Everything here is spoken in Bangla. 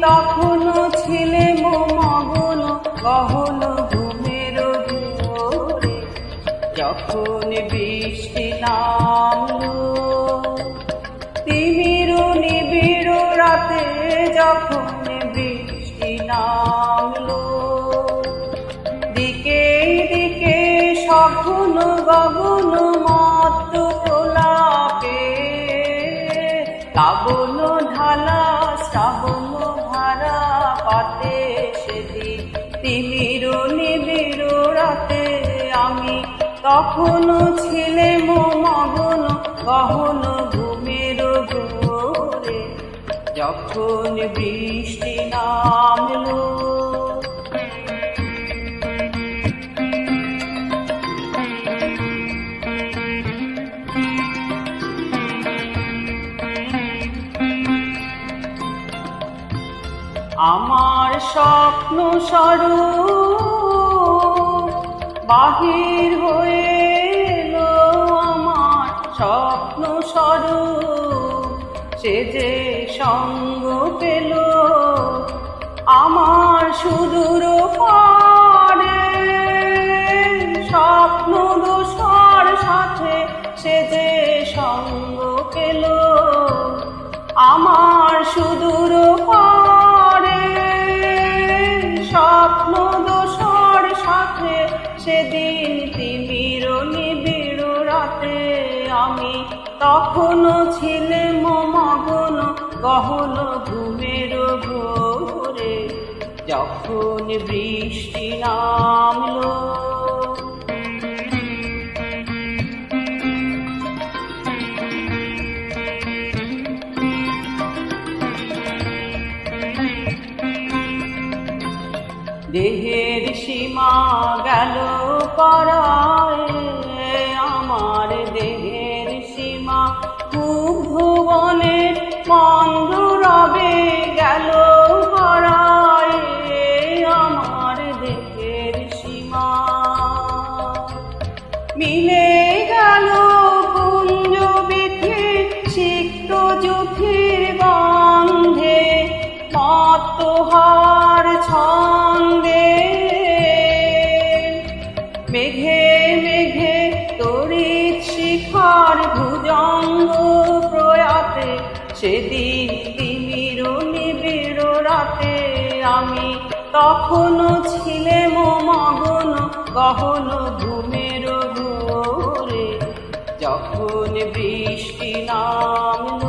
তখনো ছিলে মগন গহন ঘুমের ঘোরে, যখন বৃষ্টি নামলো তিমির নিবিড় রাতে, যখন বৃষ্টি নামলো দিকে দিকে সঘন গগন মত্ত প্রলাপে, কাবন ঢালা শ্রাবণ ধারা পাতে সেদিন তিমির নিবিড় রাতে, আমি তখনো ছিলে মগন গহন ঘুমের ঘোরে, যখন বৃষ্টি নামলো। আমার স্বপ্ন স্বরূপ বাহির হয়ে এলো, আমার স্বপ্ন স্বরূপ সে যে সঙ্গ পেল, আমার সুদূর পারে স্বপ্ন দোসর সাথে সে যে সঙ্গ পেল, আমার সুদূর পারে স্বপ্ন দোসর সাথে সেদিন তিমির নিবিড় রাতে, আমি তখনো ছিলে মগন গহন ঘুমের ঘোরে, যখন বৃষ্টি নামলো। দেহের সীমা গেল পারায়, আমার দেহের সীমা ভুবনে মন্দ রবে গেল পারায়, আমার দেহের সীমা মিলে গেল কুঞ্জ বিথি সিক্ত যুথির গন্ধে, মত্তহার ছন্দে মেঘে মেঘে তড়িৎ শিখার ভুজঙ্গ প্রয়াতে, সেদিন তিমির নিবিড় রাতে, আমি তখনো ছিলে মগন গহন ঘুমের ঘোরে, যখন বৃষ্টি নামলো।